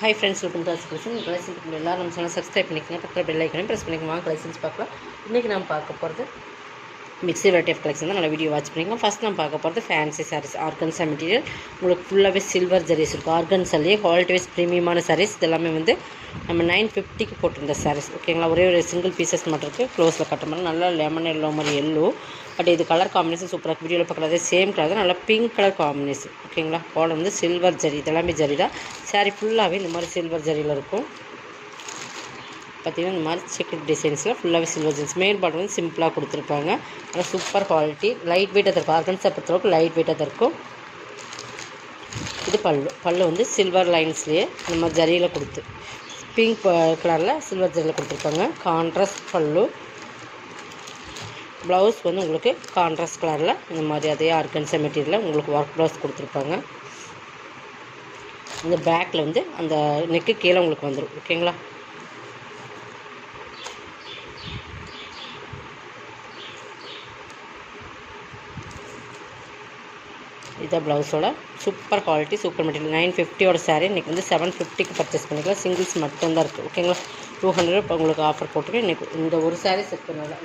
Hi friends, welcome to collection. Collection எல்லாரும் நம்ம channel subscribe பண்ணிக்கங்க, பக்கத்தில் பெல் ஐக்கனையும் ப்ரெஸ் பண்ணிக்கோங்க. கலெக்ஷன்ஸ் பார்க்கலாம். இன்றைக்கி நம்ம பார்க்க போகிறது மிக்ஸி வெரைட்டி ஆஃப் கலெக்ஷன் தான். நல்லா வீடியோ வாட்ச் பண்ணிக்கோங்க. ஃபஸ்ட் நம்ம பார்க்க போகிறது ஃபேன்சி சாரீஸ். ஆர்கன்ஸா மெட்டீரியல் உங்களுக்கு ஃபுல்லாகவே சில்வர் ஜரிஸ் இருக்கும். ஆர்கன்ஸாலேயே குவாலிட்டி வைஸ் ப்ரீமியமான சாரீஸ். இதெல்லாமே வந்து நம்ம 950க்கு போட்டிருந்த சாரீஸ். ஓகேங்களா, ஒரே ஒரு சிங்கிள் பீசஸ் மட்டும் இருக்குது. க்ளோஸில் கட்டுற மாதிரி நல்லா லெமன் எல்லோ மாதிரி எல்லோ. பட் இது கலர் காம்பினேஷன் சூப்பராக வீடியோவில் பார்க்குறது சேம் கலர் தான். நல்லா பிங்க் கலர் காம்பினேஷன். ஓகேங்களா, பால் வந்து சில்வர் ஜரி. இதெல்லாமே ஜரி தான். சாரீ ஃபுல்லாகவே இந்த மாதிரி சில்வர் ஜரியில் இருக்கும். பார்த்திங்கன்னா இந்த மாதிரி செக்கட் டிசைன்ஸில் ஃபுல்லாகவே சில்வர் ஜென்ஸ். மெயின் பார்டர் வந்து சிம்பிளாக கொடுத்துருப்பாங்க. நல்லா சூப்பர் குவாலிட்டி, லைட் வெயிட்டாக தான் இருக்கும். ஆர்கன்ஸா பொறுத்தளவுக்கு லைட் வெயிட்டாக தான் இருக்கும். இது பல்லு வந்து சில்வர் லைன்ஸ்லேயே இந்த மாதிரி ஜரியில் கொடுத்து பிங்க் கலரில் சில்வர் ஜரியில் கொடுத்துருப்பாங்க. கான்ட்ராஸ்ட் பல்லு. ப்ளவுஸ் வந்து உங்களுக்கு கான்ட்ராஸ்ட் கலரில் இந்த மாதிரி அதே ஆர்கன்ஸா மெட்டீரியலில் உங்களுக்கு ஒர்க் ப்ளவுஸ் கொடுத்துருப்பாங்க. இந்த பேக்கில் வந்து அந்த நெக்கு கீழே உங்களுக்கு வந்துடும். ஓகேங்களா, இதான் ப்ளவுஸோட super quality, super material. 950 sari இன்றைக்கி வந்து 750க்கு பர்ச்சேஸ் பண்ணிக்கலாம். சிங்கிள்ஸ் மட்டும்தான் இருக்குது. ஓகேங்களா, 200 இப்போ உங்களுக்கு ஆஃபர் போட்டுருக்கேன். இன்றைக்கி இந்த ஒரு சாரீ செட் பண்ணல.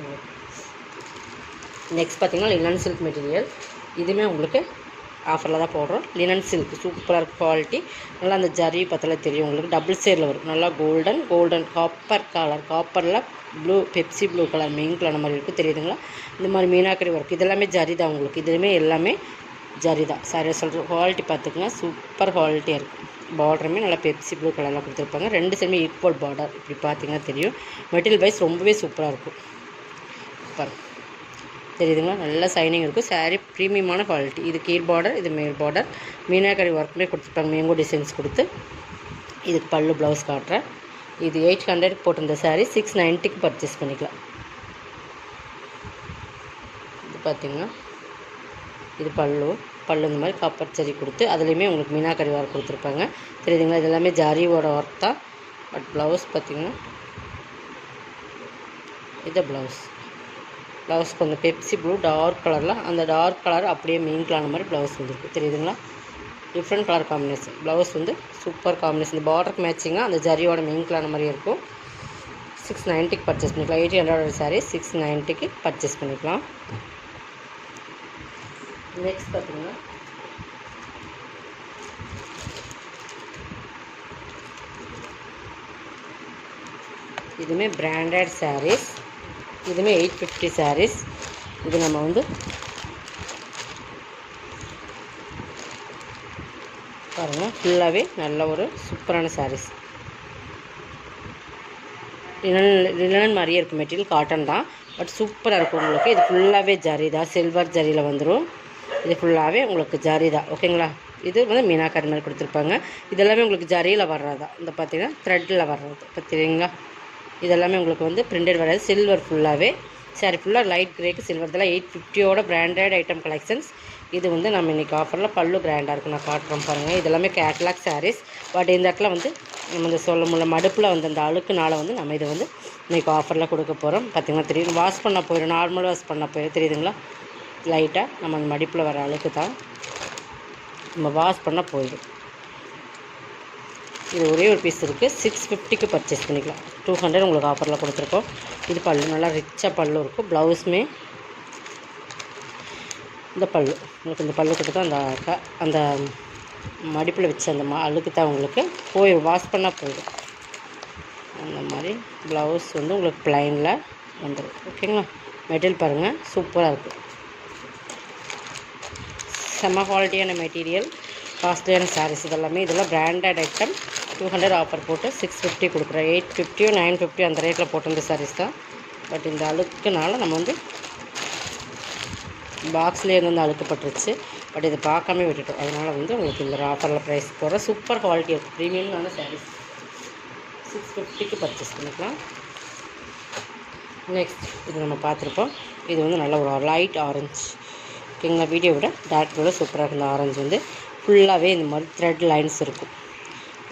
நெக்ஸ்ட் பார்த்திங்கன்னா லினன் சில்க் மெட்டீரியல். இதுவுமே உங்களுக்கு ஆஃபரில் தான் போடுறோம். லினன் சில்க் சூப்பராக குவாலிட்டி. நல்லா அந்த ஜரி பற்றில தெரியும் உங்களுக்கு. டபுள் ஷேடில் வரும். நல்லா கோல்டன் காப்பர் கலர். காப்பரில் blue, Pepsi blue colour, main colour மாதிரி இருக்குது. தெரியுதுங்களா, இந்த மாதிரி மீனாக்கரி ஒர்க். இதெல்லாமே ஜரி தான் உங்களுக்கு. இதுவுமே எல்லாமே ஜரி தான். சாரி சொல்கிற குவாலிட்டி பார்த்துக்குங்க, சூப்பர் குவாலிட்டியாக இருக்கும். பார்டருமே நல்லா பெப்சி ப்ளூ கலரில் கொடுத்துருப்பாங்க. ரெண்டு சைடுமே ஈக்குவல் பார்டர். இப்படி பார்த்தீங்கன்னா தெரியும். மெட்டீரியல் வைஸ் ரொம்பவே சூப்பராக இருக்கும். பாருங்க, தெரியுதுங்களா, நல்லா சைனிங் இருக்கும். சாரீ ப்ரீமியமான குவாலிட்டி. இது கீழ் பார்டர், இது மேல் பார்டர். மீனாக்கரி ஒர்க்குமே கொடுத்துருப்பாங்க. மேங்கோ டிசைன்ஸ் கொடுத்து. இதுக்கு பல்லு ப்ளவுஸ் காட்டுறேன். இது 800க்கு போட்டிருந்த சாரீ 690க்கு பர்ச்சேஸ் பண்ணிக்கலாம். இது பார்த்திங்கன்னா இது பல்லு இந்த மாதிரி காப்பர் ஜரி கொடுத்து அதுலேயுமே உங்களுக்கு மீனாக்கரி ஒர்க் கொடுத்துருப்பாங்க. தெரியுதுங்களா, இது எல்லாமே ஜரியோட ஒர்க் தான். பட் ப்ளவுஸ் பார்த்திங்கன்னா இது ப்ளவுஸ் கொஞ்சம் பெப்சி ப்ளூ டார்க் கலரில், அந்த டார்க் கலர் அப்படியே மெயின் கலர் மாதிரி ப்ளவுஸ் வந்துருக்கு. தெரியுதுங்களா, டிஃப்ரெண்ட் கலர் காம்பினேஷன். ப்ளவுஸ் வந்து சூப்பர் காம்பினேஷன். இந்த பார்டருக்கு மேட்சிங்காக அந்த ஜரியோட மெயின் கலர் மாதிரி இருக்கும். 690க்கு பர்ச்சேஸ் பண்ணிக்கலாம். 800 சாரீ 690க்கு பர்ச்சேஸ் பண்ணிக்கலாம். நெக்ஸ்ட் பார்த்தீங்கன்னா இதுவுமே பிராண்டட் சாரீஸ். இதுவுமே 850 சாரீஸ். இது நம்ம வந்து பாருங்கள், ஃபுல்லாகவே நல்ல ஒரு சூப்பரான சாரீஸ். லினன் மாதிரியே இருக்கும். மெட்டீரியல் காட்டன் தான், பட் சூப்பராக இருக்கும் உங்களுக்கு. இது ஃபுல்லாகவே ஜரி தான். சில்வர் ஜரியில் வந்துடும். இது ஃபுல்லாகவே உங்களுக்கு ஜரி தான். ஓகேங்களா, இது வந்து மீனாக்கரி மாதிரி கொடுத்துருப்பாங்க. இதெல்லாமே உங்களுக்கு ஜரியில் வர்றதா. இந்த பார்த்திங்கன்னா த்ரெட்டில் வர்றது. பார்த்திங்களா, இதெல்லாமே உங்களுக்கு வந்து பிரிண்டட் வராது. சில்வர் ஃபுல்லாகவே சாரி ஃபுல்லாக லைட் கிரேக்கு சில்வர். இதெல்லாம் 850யோட பிராண்டட் ஐட்டம் கலெக்ஷன்ஸ். இது வந்து நம்ம இன்றைக்கி ஆஃபரில் பல்லு கிராண்டாக இருக்கும். நான் காட்டுறோம் பாருங்கள். இதெல்லாமே கேட்லாக் சாரீஸ். பட் இந்த இடத்துல வந்து நம்ம இந்த சொல்ல முடியல மடுப்பில் வந்து அந்த அழுக்குனால வந்து நம்ம இதை வந்து இன்றைக்கி ஆஃபரில் கொடுக்க போகிறோம். பார்த்திங்கன்னா தெரியும். வாஷ் பண்ண போயிடும், நார்மல் வாஷ் பண்ண போயிடும். தெரியுதுங்களா, லைட்டாக நம்ம அந்த மடிப்பில் வர அழுக்கு தான் நம்ம வாஷ் பண்ண போயிடும். இது ஒரே ஒரு பீஸ் இருக்குது. 650க்கு பர்ச்சேஸ் பண்ணிக்கலாம். 200 உங்களுக்கு ஆஃபரில் கொடுத்துருக்கோம். இது பல்லு நல்லா ரிச்சாக பல்லு இருக்கும். ப்ளவுஸுமே இந்த பல்லு உங்களுக்கு. இந்த பல்லு கிட்ட தான் அந்த மடிப்பில் வச்சு அந்த அழுக்கு தான் உங்களுக்கு போயிடும். வாஷ் பண்ணால் போயிடும். அந்த மாதிரி ப்ளவுஸ் வந்து உங்களுக்கு ப்ளைனில் வந்துடும். ஓகேங்களா, மெட்டீரியல் பாருங்கள், சூப்பராக இருக்குது. செம்ம குவாலிட்டியான மெட்டீரியல், காஸ்ட்லியான சாரீஸ் இதெல்லாமே. இதெல்லாம் பிராண்டட் ஐட்டம். 200 ஆஃபர் போட்டு 650 கொடுக்குறேன். 850 950 அந்த ரேட்டில் போட்டிருந்த சாரீஸ் தான். பட் இந்த அழுக்குனால நம்ம வந்து பாக்ஸ்லேயே வந்து அழுக்கப்பட்டுருச்சு. பட் இதை பார்க்காம விட்டுட்டோம். அதனால் வந்து உங்களுக்கு இந்த ஆஃபரில் ப்ரைஸ் போடுற சூப்பர் குவாலிட்டி இருக்கும். ப்ரீமியமான சாரீஸ் 650க்கு பர்ச்சேஸ் பண்ணிக்கலாம். நெக்ஸ்ட் இது நம்ம பார்த்துருப்போம். இது வந்து நல்ல ஒரு லைட் ஆரஞ்சு. ஓகேங்களா, வீடியோ விட டார்க் விட சூப்பராக இருக்கும். இந்த ஆரஞ்சு வந்து ஃபுல்லாகவே இந்த மாதிரி த்ரெட் லைன்ஸ் இருக்கும்.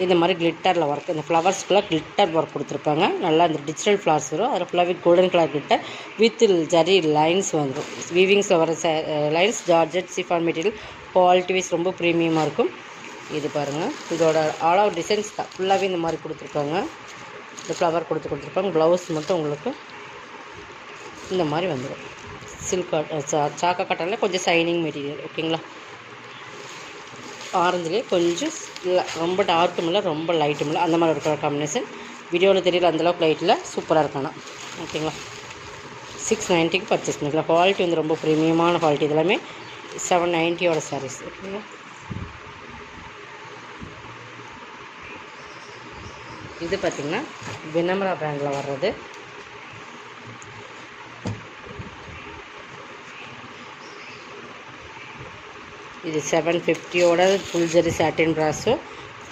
இந்த மாதிரி கிளிட்டரில் ஒர்க். இந்த ஃப்ளவர்ஸ்க்குள்ளே கிளிட்டர் ஒர்க் கொடுத்துருப்பாங்க. நல்லா இந்த டிஜிட்டல் ஃப்ளவர்ஸ் வரும். அதில் ஃபுல்லாகவே golden colour glitter with zari lines வந்துடும். வீவிங்ஸில் வர lines georgette chiffon material quality wise ரொம்ப ப்ரீமியமாக இருக்கும். இது பாருங்கள், இதோட ஆல் ஓவர் டிசைன்ஸ் தான் ஃபுல்லாகவே இந்த மாதிரி கொடுத்துருக்காங்க. இந்த ஃப்ளவர் கொடுத்துருப்பாங்க. ப்ளவுஸ் மட்டும் உங்களுக்கு இந்த மாதிரி வந்துடும். சில்க் சாக்கா காட்டனில் கொஞ்சம் ஷைனிங் மெட்டீரியல். ஓகேங்களா, ஆரஞ்சுலேயே கொஞ்சம் இல்லை, ரொம்ப டார்க்கும் இல்லை ரொம்ப லைட்டும் இல்லை, அந்த மாதிரி இருக்கிற காம்பினேஷன். வீடியோவில் தெரியல அந்தளவுக்கு லைட்டில் சூப்பராக இருக்கணும். ஓகேங்களா, 690க்கு பர்ச்சேஸ் பண்ணிக்கலாம். குவாலிட்டி வந்து ரொம்ப ப்ரீமியமான குவாலிட்டி. இதெல்லாமே 790யோட சாரீஸ். ஓகேங்களா, இது பார்த்திங்கன்னா வினம்ரா பிராண்டில் வர்றது. இது 750யோட ஃபுல் ஜரி சாட்டின் ப்ராஸோ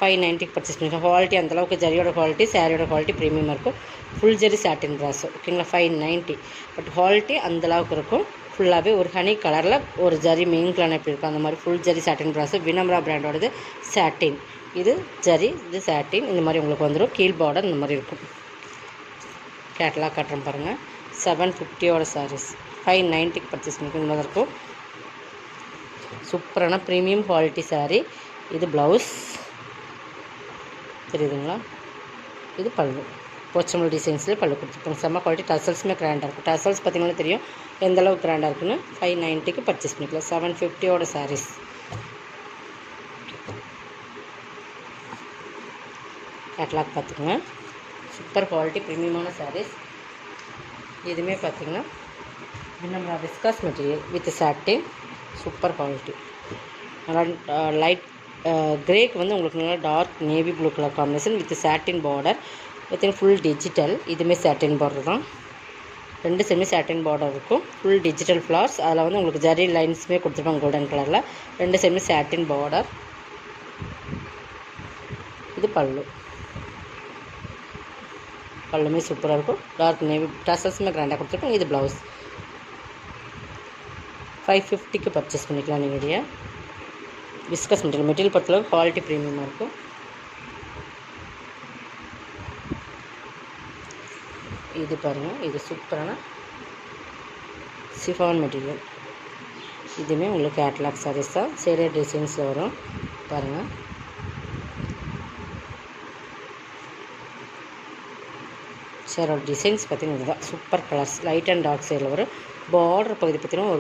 590க்கு பர்ச்சேஸ் பண்ணிக்கலாம். குவாலிட்டி அந்தளவுக்கு ஜரியோட குவாலிட்டி, சாரியோட குவாலிட்டி ப்ரீமியமாக இருக்கும். ஃபுல் ஜரி சாட்டின் ப்ராஸோ. ஓகேங்களா, 590. பட் குவாலிட்டி அந்தளவுக்கு இருக்கும். ஃபுல்லாகவே ஒரு ஹனி கலரில் ஒரு ஜரி மெயின் கலர் எப்படி இருக்கும் அந்த மாதிரி ஃபுல் ஜரி சாட்டின் ப்ராஸோ. வினம்ரா பிராண்டோடது சாட்டின். இது ஜரி, இது சாட்டின். இந்த மாதிரி உங்களுக்கு வந்துடும். கீழ் பார்டர் இந்த மாதிரி இருக்கும். கேட்லாக் காட்டுறேன் பாருங்கள். 750யோட சாரீஸ் 590க்கு பர்ச்சேஸ் பண்ணிக்கலாம். இந்த மாதிரி இருக்கும். சூப்பரான ப்ரீமியம் குவாலிட்டி சாரீ. இது ப்ளவுஸ் தெரியுதுங்களா, இது பல்லு. போச்சமல் டிசைன்ஸ்லேயே பல்லு கொடுத்துருப்பாங்க. செம்ம குவாலிட்டி. டசல்ஸுமே கிராண்டாக இருக்கும். டசல்ஸ் பார்த்திங்கன்னா தெரியும் எந்தளவுக்கு கிராண்டாக இருக்குன்னு. 590க்கு பர்ச்சேஸ் பண்ணிக்கலாம். 750யோட சாரீஸ். கேட்லாக் பார்த்துக்குங்க. சூப்பர் குவாலிட்டி ப்ரீமியமான சாரீஸ். இதுவுமே பார்த்திங்கன்னா Vinamra viscose material with satin. Super quality. நல்லா லைட் கிரேக்கு வந்து உங்களுக்கு நல்லா dark navy blue colour combination with satin border. பார்த்திங்கன்னா ஃபுல் டிஜிட்டல். இதுவுமே சாட்டின் பார்டர் தான். ரெண்டு செமி சாட்டின் பார்டர் இருக்கும். Full digital flowers. அதில் வந்து உங்களுக்கு ஜரி லைன்ஸுமே கொடுத்துருப்பாங்க கோல்டன் கலரில். ரெண்டு செமி சாட்டின் பார்டர். இது பல்லு. பல்லுமே சூப்பராக இருக்கும். டார்க் நேவி டசல்ஸுமே கிராண்டாக கொடுத்துருக்கோம். இது ப்ளவுஸ். 550க்கு பர்ச்சேஸ் பண்ணிக்கலாம். நீங்கள் விஸ்கஸ் மெட்டீரியல் பொறுத்தளவு குவாலிட்டி ப்ரீமியமாக இருக்கும். இது பாருங்கள், இது சூப்பரான சிஃபான் மெட்டீரியல். இதுவுமே உங்களுக்கு கேட்லாக் சாரீஸ் தான். சேரே டிசைன்ஸில் வரும் பாருங்கள். சேரோட டிசைன்ஸ் பார்த்திங்கன்னா இதுதான். Super colours. Light and dark சேரில் வரும். பார்டர் பகுதி பார்த்திங்கன்னா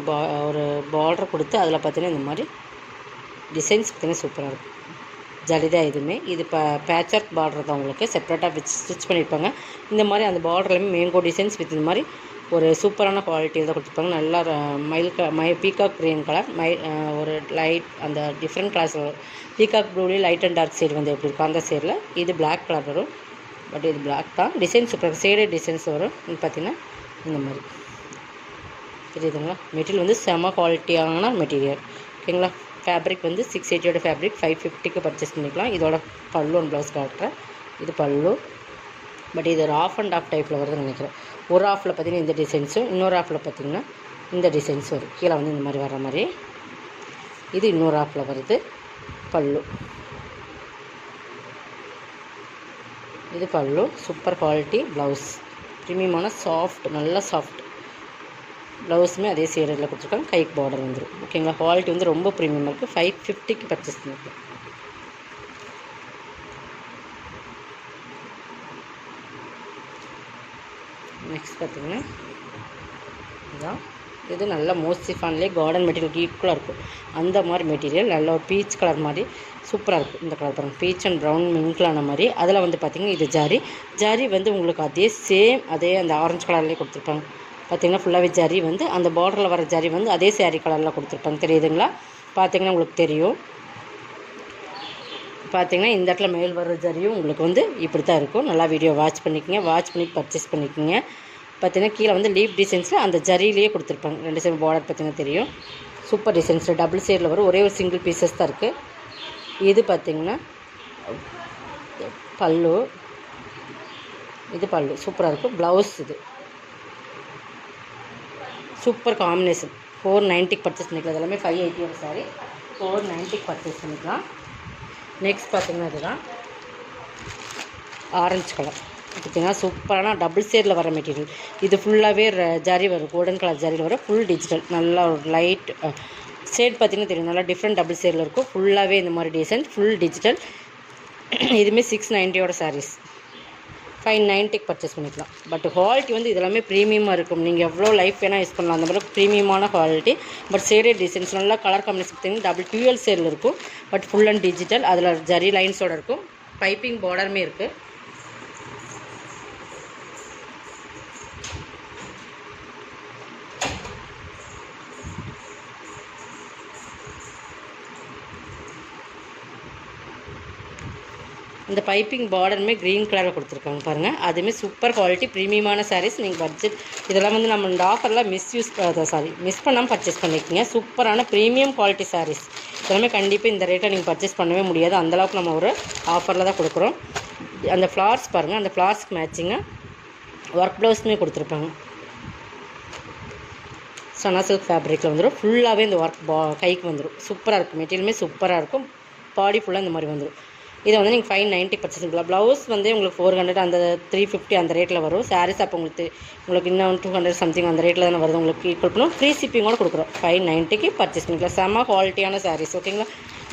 ஒரு பார்டர் கொடுத்து அதில் பார்த்திங்கன்னா இந்த மாதிரி டிசைன்ஸ் பார்த்திங்கன்னா சூப்பராக இருக்கும். ஜலிதான் இதுவுமே. இது பேட்ச் ஒர்க் பார்டர் தான். உங்களுக்கு செப்பரேட்டாக ஸ்டிச் பண்ணியிருப்பாங்க. இந்த மாதிரி அந்த பார்டர்லையுமே மேங்கோ டிசைன்ஸ் வித் இந்த மாதிரி ஒரு சூப்பரான குவாலிட்டியில் தான் கொடுத்துருப்பாங்க. நல்லா பீகாக் க்ரீன் கலர், ஒரு லைட் அந்த டிஃப்ரெண்ட் கலர்ஸ் பீகாக் ப்ளூலேயே லைட் அண்ட் டார்க் ஷேட் வந்து எப்படி இருக்கும் அந்த ஷேடில். இது பிளாக் கலர் வரும். பட் இது பிளாக் தான். டிசைன் சூப்பராக ஷேடே டிசைன்ஸ் வரும். பார்த்திங்கன்னா இந்த மாதிரி தெரியுதுங்களா. மெட்டீரியல் வந்து செம குவாலிட்டியான மெட்டீரியல். ஓகேங்களா, ஃபேப்ரிக் வந்து 680யோட ஃபேப்ரிக் 550க்கு பர்ச்சேஸ் பண்ணிக்கலாம். இதோட பல்லு ஒன் ப்ளவுஸ் காட்டுறேன். இது பல்லு. பட் இது ஒரு ஆஃப் அண்ட் ஆஃப் டைப்பில் வருதுன்னு நினைக்கிறேன். ஒரு ஆஃபில் பார்த்திங்கன்னா இந்த டிசைன்ஸும், இன்னொரு ஆஃபில் பார்த்திங்கன்னா இந்த டிசைன்ஸும் வரும். கீழே வந்து இந்த மாதிரி வர மாதிரி. இது இன்னொரு ஆஃபில் வருது. பல்லு. இது பல்லு. Super quality blouse. ப்ரீமியமான சாஃப்ட், நல்ல சாஃப்ட் ப்ளவுஸுமே அதே சேரில் கொடுத்துருக்காங்க. கைக்கு பார்டர் வந்துடும். ஓகேங்களா, குவாலிட்டி வந்து ரொம்ப ப்ரீமியமாக இருக்குது. 550க்கு பர்ச்சேஸ் பண்ணிக்கலாம். நெக்ஸ்ட் பார்த்திங்கன்னா இதுதான். இது நல்ல மோஸ்டிஃபான்லேயே கார்டன் மெட்டீரியல் ஈக்குவலாக இருக்கும். அந்த மாதிரி மெட்டீரியல் நல்ல ஒரு பீச் கலர் மாதிரி சூப்பராக இருக்கும். இந்த கலர் பாருங்கள், பீச் அண்ட் ப்ரௌன் மிங்கிளான மாதிரி. அதில் வந்து பார்த்திங்கன்னா இது ஜரி வந்து உங்களுக்கு அதே சேம் அதே அந்த ஆரஞ்சு கலர்லேயே கொடுத்துருப்பாங்க. பார்த்திங்கன்னா ஃபுல்லாகவே ஜரி வந்து அந்த பார்டரில் வர ஜரி வந்து அதே சேரீ கலரில் கொடுத்துருப்பாங்க. தெரியுதுங்களா, பார்த்திங்கன்னா உங்களுக்கு தெரியும். பார்த்திங்கன்னா இந்த இடத்துல மேல் வர ஜரியும் உங்களுக்கு வந்து இப்படி தான் இருக்கும். நல்லா வீடியோ வாட்ச் பண்ணிக்கோங்க. வாட்ச் பண்ணி பர்ச்சேஸ் பண்ணிக்கோங்க. பார்த்திங்கன்னா கீழே வந்து லீஃப் டிசைன்ஸில் அந்த ஜரியிலேயே கொடுத்துருப்பாங்க. ரெண்டு சைடு பார்டர் பார்த்திங்கன்னா தெரியும். சூப்பர் டிசைன்ஸில் டபுள் சைடில் வரும். ஒரே ஒரு சிங்கிள் பீசஸ் தான் இருக்குது. இது பார்த்திங்கன்னா பல்லு. இது பல்லு சூப்பராக இருக்கும். ப்ளவுஸ் இது சூப்பர் காம்பினேஷன். 490க்கு பர்ச்சேஸ் பண்ணிக்கலாம். இதெல்லாமே 580 சாரி 490க்கு பர்ச்சேஸ் பண்ணிக்கலாம். நெக்ஸ்ட் பார்த்திங்கன்னா இதுதான் ஆரஞ்சு கலர். பார்த்திங்கன்னா சூப்பரான டபுள் ஷேடில் வர மெட்டீரியல். இது ஃபுல்லாகவே ஜரி வரும். கோல்டன் கலர் ஜரியில் வரும். Full digital. நல்லா ஒரு லைட் ஷேட் பார்த்திங்கன்னா தெரியும், நல்லா டிஃப்ரெண்ட் டபுள் ஷேடில் இருக்கும். ஃபுல்லாகவே இந்த மாதிரி டிசைன், ஃபுல் டிஜிட்டல். இதுவுமே 690 சாரீஸ் 590 பர்ச்சேஸ் பண்ணிக்கலாம். பட் குவாலிட்டி வந்து இதெல்லாமே ப்ரீமியமாக இருக்கும். நீங்கள் எவ்வளோ லைஃப் வேணால் யூஸ் பண்ணலாம், அந்த மாதிரி ப்ரீமியமான குவாலிட்டி. பட் ஷேடட் டிசைன்ஸ் நல்லா கலர் காம்பினேஷன் பார்த்திங்கன்னா டபுள் டியூஎல் ஷேடில் இருக்கும். பட் ஃபுல் அண்ட் டிஜிட்டல், அதில் ஜரி லைன்ஸோடு இருக்கும். பைப்பிங் பார்டருமே இருக்குது. இந்த பைப்பிங் பார்டருமே க்ரீன் கலரில் கொடுத்துருக்காங்க பாருங்கள். அதுவுமே சூப்பர் குவாலிட்டி ப்ரீமியமான சாரீஸ். நீங்கள் பட்ஜெட் இதெல்லாம் வந்து நம்ம இந்த ஆஃபரில் மிஸ் பண்ணாமல் பர்ச்சேஸ் பண்ணிக்கோங்க. சூப்பரான ப்ரீமியம் குவாலிட்டி சாரீஸ் இதெல்லாமே கண்டிப்பாக இந்த ரேட்டை நீங்கள் பர்ச்சேஸ் பண்ணவே முடியாது. அந்தளவுக்கு நம்ம ஒரு ஆஃபரில் தான் கொடுக்குறோம். அந்த ஃப்ளார்ஸ் பாருங்கள், அந்த ஃப்ளார்ஸ்க்கு மேட்சிங்காக ஒர்க் ப்ளவுஸுமே கொடுத்துருப்பாங்க. சனா சில்க் ஃபேப்ரிக்கில் வந்துடும். ஃபுல்லாகவே இந்த ஒர்க் கைக்கு வந்துடும். சூப்பராக இருக்கும். மெட்டீரியலுமே சூப்பராக இருக்கும். பாடி ஃபுல்லாக இந்த மாதிரி வந்துடும். இதை வந்து நீங்கள் 590 பர்ச்சேஸ் பண்ணலாம். ப்ளவுஸ் வந்து உங்களுக்கு 400 அந்த 350 அந்த ரேட்டில் வரும். சாரீஸ் அப்போ உங்களுக்கு இன்னும் 200 சம்திங் அந்த ரேட்டில் தானே வருது. உங்களுக்கு ஈக்குவல் பண்ணும். ஃப்ரீ ஷிப்பிங்கோடு கொடுக்குறோம். 590க்கு பர்ச்சேஸ் பண்ணிக்கலாம். செம்ம குவாலிட்டியான சாரீஸ். ஓகேங்களா?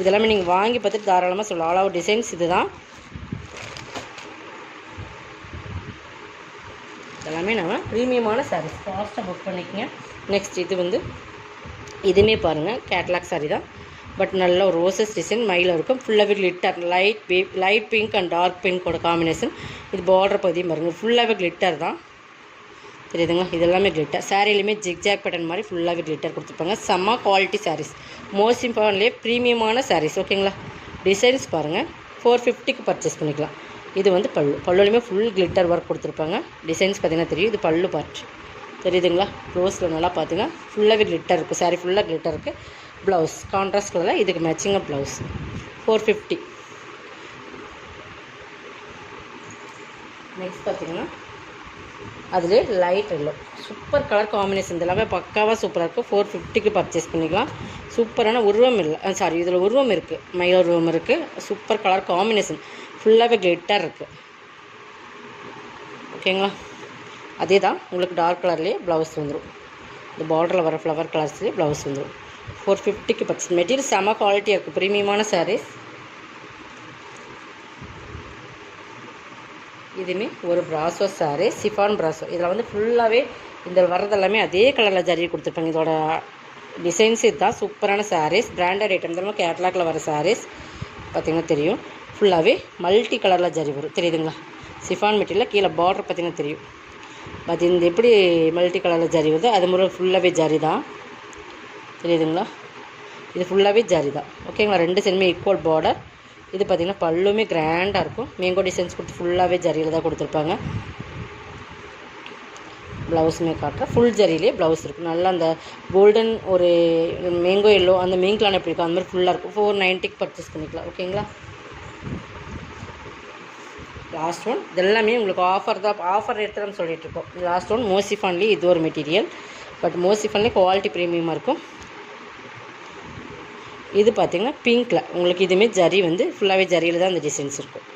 இதெல்லாமே நீங்கள் வாங்கி பார்த்துட்டு தாராளமாக சொல்லலாம். ஆல் ஓவர் டிசைன்ஸ் இது தான். எல்லாமே நம்ம ப்ரீமியமான சாரீஸ். ஃபாஸ்ட்டாக புக் பண்ணிக்கோங்க. நெக்ஸ்ட் இது வந்து இதுவுமே பாருங்கள், கேட்லாக் சாரீ தான். பட் நல்ல ஒரு ரோசஸ் டிசைன் மயில இருக்கும். ஃபுல்லாகவே glitter, light pink and dark பிங்கோட காம்பினேஷன். இது பார்டர் பகுதியும் பாருங்கள், ஃபுல்லாகவே கிளிட்டர் தான். தெரியுதுங்களா? இது எல்லாமே கிளிட்டர். சாரீலையுமே ஜிக்ஜாக் பேட்டர்ன் மாதிரி ஃபுல்லாகவே கிளிட்டர் கொடுத்துருப்பாங்க. செம்ம குவாலிட்டி சாரீஸ். மோஸ்ட் இம்பார்ட்டன்ட்லேயே ப்ரீமியமான சாரீஸ். ஓகேங்களா? டிசைன்ஸ் பாருங்கள். 450க்கு பர்ச்சேஸ் பண்ணிக்கலாம். இது வந்து பல்லுலையுமே ஃபுல் கிளிட்டர் ஒர்க் கொடுத்துருப்பாங்க. டிசைன்ஸ் பார்த்திங்கன்னா தெரியும். இது பல்லு பார்ட் தெரியுதுங்களா? க்ளோஸில் நல்லா பார்த்தீங்கன்னா ஃபுல்லாகவே கிளிட்டர் இருக்குது. சாரீ ஃபுல்லாக கிளிட்டர் இருக்குது. ப்ளவுஸ் கான்ட்ராஸ்ட் கலரில் இதுக்கு மேட்சிங்காக ப்ளவுஸ் 450. நெக்ஸ்ட் பார்த்திங்கன்னா அதிலே light yellow super colour combination. எல்லாமே பக்காவாக சூப்பராக இருக்கும். 450க்கு பர்ச்சேஸ் பண்ணிக்கலாம். சூப்பரான உருவம் இல்லை, இதில் உருவம் இருக்குது, மயில் உருவம் இருக்குது. Super colour combination. ஃபுல்லாகவே கிளிட்டர் இருக்குது. ஓகேங்களா? அதே தான் உங்களுக்கு டார்க் கலர்லேயே ப்ளவுஸ் வந்துடும். இந்த பார்டரில் வர ஃப்ளவர் கலர்ஸ்லேயே ப்ளவுஸ் வந்துடும். 450க்கு பர்ச்சேஸ். மெட்டீரியல் செம குவாலிட்டியாக இருக்குது. ப்ரீமியமான சாரீஸ். இதுவுமே ஒரு ப்ராசோ சாரீ, சிஃபான் ப்ராசோ. இதில் வந்து ஃபுல்லாகவே இந்த வர்றதெல்லாமே அதே கலரில் ஜரி கொடுத்துருப்பாங்க. இதோட டிசைன்ஸ் இதுதான். சூப்பரான சாரீஸ். பிராண்டட் ஐட்டம் தான். கேட்லாகில் வர சாரீஸ் பார்த்திங்கன்னா தெரியும். ஃபுல்லாகவே மல்டி கலரில் ஜரி வரும். தெரியுதுங்களா? சிஃபான் மெட்டீரியலில் கீழே பார்டர் பார்த்திங்கன்னா தெரியும். அது இந்த எப்படி மல்டி கலரில் ஜரி வருதோ அது மாதிரி ஃபுல்லாகவே ஜரி தான். தெரியுதுங்களா? இது ஃபுல்லாகவே ஜரி தான். ஓகேங்களா? ரெண்டு சைடுமே ஈக்குவல் பார்டர். இது பார்த்திங்கன்னா பல்லுமே கிராண்டாக இருக்கும். மேங்கோ டிசைன்ஸ் கொடுத்து ஃபுல்லாகவே ஜரியில் தான் கொடுத்துருப்பாங்க. ப்ளவுஸுமே காட்டுறேன். ஃபுல் ஜரியிலே ப்ளவுஸ் இருக்கும். நல்லா அந்த கோல்டன் ஒரு மேங்கோ எல்லோ அந்த மீன்களான எப்படி இருக்கும் அந்த மாதிரி ஃபுல்லாக இருக்கும். 490க்கு பர்ச்சேஸ் பண்ணிக்கலாம். ஓகேங்களா? லாஸ்ட் ஒன் இதெல்லாமே உங்களுக்கு ஆஃபர் தான். ஆஃபர் ரேட் தான் சொல்லிகிட்ருக்கோம். Last one மோசிஃபான்லி. இது ஒரு மெட்டீரியல். பட் மோசிஃபான்லி குவாலிட்டி ப்ரீமியமாக இருக்கும். இது பார்த்திங்கன்னா பிங்க்கில் உங்களுக்கு இதுவுமே ஜரி வந்து ஃபுல்லாகவே ஜரியில் தான் அந்த டிசைன்ஸ் இருக்கும்.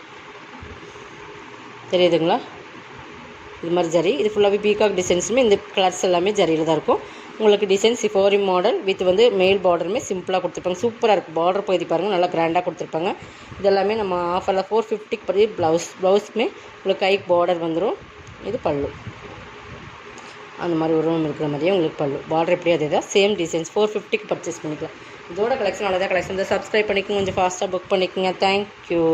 தெரியுதுங்களா? இது மாதிரி ஜரி. இது ஃபுல்லாகவே பீகாக் டிசைன்ஸுமே இந்த கலர்ஸ் எல்லாமே ஜரியில் தான் இருக்கும். உங்களுக்கு டிசைன் சிஃபோரி மாடல் வித் வந்து மெயில் பார்டருமே சிம்பிளாக கொடுத்துருப்பாங்க. சூப்பராக இருக்குது. பார்டர் பகுதி பாருங்கள், நல்லா கிராண்டாக கொடுத்துருப்பாங்க. இதெல்லாமே நம்ம ஆஃபரில் 450க்கு படி ப்ளவுஸுமே உங்களுக்கு கைக்கு பார்டர் வந்துடும். இது பல்லு அந்த மாதிரி உருவம் இருக்கிற மாதிரியே உங்களுக்கு பல்லு. பார்டர் எப்படியே அதே தான். Same designs. 450க்கு பர்ச்சேஸ் பண்ணிக்கலாம். இதோட கலெக்ஷன் அவ்வளோதான். கலெக்ஷன் வந்து சப்ஸ்கிரைப் பண்ணிக்கோங்க. கொஞ்சம் ஃபாஸ்ட்டாக புக் பண்ணிக்கோங்க. தேங்க்யூ.